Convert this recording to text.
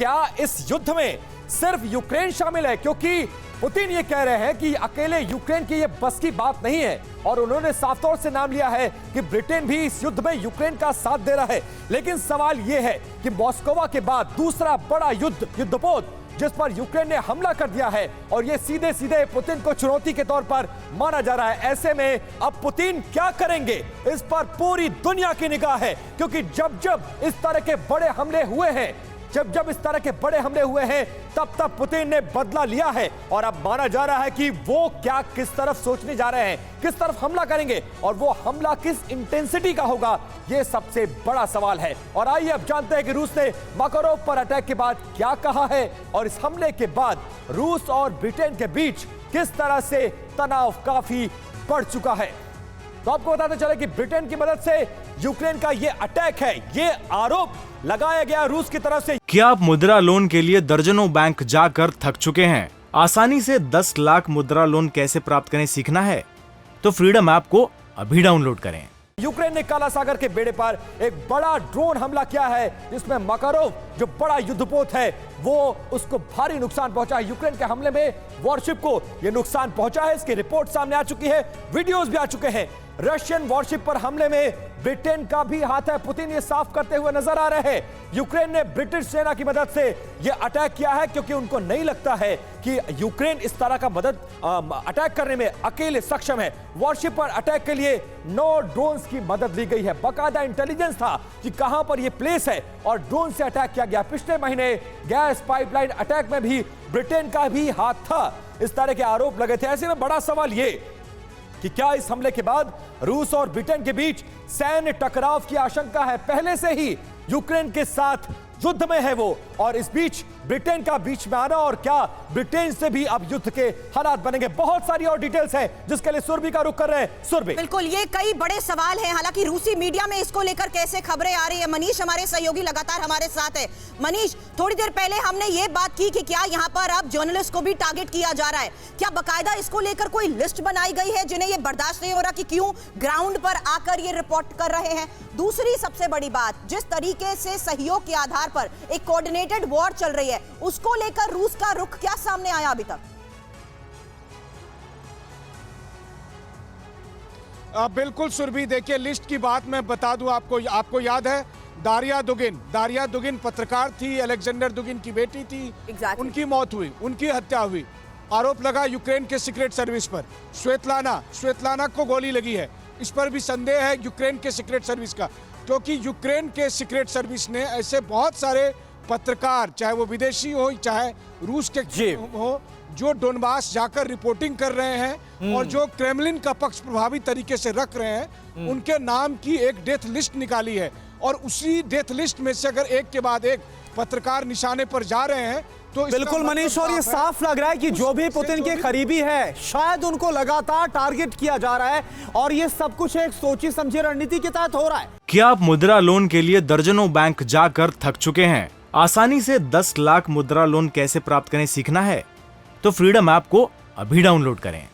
क्या इस युद्ध में सिर्फ यूक्रेन शामिल है? क्योंकि पुतिन ये कह रहे हैं कि अकेले यूक्रेन की ये बस की बात नहीं है और उन्होंने साफ तौर से नाम लिया है कि ब्रिटेन भी इस युद्ध में यूक्रेन का साथ दे रहा है। लेकिन सवाल ये है कि मॉस्कोवा के बाद दूसरा बड़ा युद्धपोत जिस पर यूक्रेन ने हमला कर दिया है और ये सीधे सीधे पुतिन को चुनौती के तौर पर माना जा रहा है। ऐसे में अब पुतिन क्या करेंगे, इस पर पूरी दुनिया की निगाह है, क्योंकि जब जब इस तरह के बड़े हमले हुए हैं तब पुतिन ने बदला लिया है और अब माना जा रहा है कि वो क्या किस तरफ सोचने जा रहे हैं, किस तरफ हमला करेंगे और वो हमला किस इंटेंसिटी का होगा, ये सबसे बड़ा सवाल है। और आइए अब जानते हैं कि रूस ने माकारोव पर अटैक के बाद क्या कहा है और इस हमले के बाद रूस और ब्रिटेन के बीच किस तरह से तनाव काफी बढ़ चुका है। तो आपको बताते चले कि ब्रिटेन की मदद से यूक्रेन का ये अटैक है, ये आरोप लगाया गया रूस की तरफ से। क्या आप मुद्रा लोन के लिए दर्जनों बैंक जाकर थक चुके हैं? आसानी से 10 लाख मुद्रा लोन कैसे प्राप्त करें सीखना है? तो फ्रीडम ऐप को अभी डाउनलोड करें। यूक्रेन ने काला सागर के बेड़े पर एक बड़ा ड्रोन हमला किया है जिसमें माकारोव जो बड़ा युद्धपोत है वो उसको भारी नुकसान पहुंचा है। यूक्रेन के हमले में वॉरशिप को यह नुकसान पहुंचा है, इसकी रिपोर्ट सामने आ चुकी है, वीडियोस भी आ चुके हैं। रशियन वॉरशिप पर हमले में ब्रिटेन का भी हाथ है, पुतिन ये साफ करते हुए नजर आ रहे हैं। यूक्रेन ने ब्रिटिश सेना की मदद से यह अटैक किया है क्योंकि उनको नहीं लगता है कि यूक्रेन इस तरह का अटैक करने में अकेले सक्षम है। वॉरशिप पर अटैक के लिए 9 ड्रोन्स की मदद ली गई है। बाकायदा इंटेलिजेंस था कि कहां पर यह प्लेस है और ड्रोन से अटैक किया गया। पिछले महीने गैस पाइपलाइन अटैक में भी ब्रिटेन का भी हाथ था, इस तरह के आरोप लगे थे। ऐसे में बड़ा सवाल यह कि क्या इस हमले के बाद रूस और ब्रिटेन के बीच सैन्य टकराव की आशंका है? पहले से ही यूक्रेन के साथ युद्ध में है वो, और इस बीच ब्रिटेन का बीच में आना और क्या ब्रिटेन से भी अब युद्ध के हालात बनेंगे? बहुत सारी और डिटेल्स हैं जिसके लिए सुरभि का रुख कर रहे हैं। सुरभि, बिल्कुल, ये कई बड़े सवाल हैं। हालांकि रूसी मीडिया में इसको लेकर कैसे खबरें आ रही है, मनीष हमारे सहयोगी लगातार हमारे साथ है। मनीष, थोड़ी देर पहले हमने ये बात की कि क्या यहाँ पर अब जर्नलिस्ट को भी टारगेट किया जा रहा है? क्या बाकायदा इसको लेकर कोई लिस्ट बनाई गई है जिन्हें ये बर्दाश्त नहीं हो रहा कि क्यों ग्राउंड पर आकर ये रिपोर्ट कर रहे हैं? दूसरी सबसे बड़ी बात, जिस तरीके से सहयोग के आधार पर एक कोऑर्डिनेटेड वॉर चल रही है, उसको लेकर रूस का रुख क्या सामने आया अभी तक? बिल्कुल सुरभि, देखिए लिस्ट की बात मैं बता दूं आपको याद है दारिया दुगिन पत्रकार थी, अलेक्जेंडर दुगिन की बेटी थी। उनकी मौत हुई, उनकी हत्या हुई। आरोप लगा यूक्रेन के सीक्रेट सर्विस पर। श्वेतलाना को गोली लगी है, इस पर भी संदेह है यूक्रेन के सीक्रेट सर्विस का, क्योंकि यूक्रेन के सीक्रेट सर्विस ने ऐसे बहुत सारे पत्रकार, चाहे वो विदेशी हो चाहे रूस के हो, जो डोनबास जाकर रिपोर्टिंग कर रहे हैं और जो क्रेमलिन का पक्ष प्रभावी तरीके से रख रहे हैं, उनके नाम की एक डेथ लिस्ट निकाली है। और उसी डेथ लिस्ट में से अगर एक के बाद एक पत्रकार निशाने पर जा रहे हैं तो बिल्कुल मनीष, और ये साफ लग रहा है कि जो भी पुतिन के करीबी है शायद उनको लगातार टारगेट किया जा रहा है और ये सब कुछ एक सोची समझी रणनीति के तहत हो रहा है। क्या आप मुद्रा लोन के लिए दर्जनों बैंक जाकर थक चुके हैं? आसानी से 10 लाख मुद्रा लोन कैसे प्राप्त करें सीखना है? तो फ्रीडम ऐप को अभी डाउनलोड करें।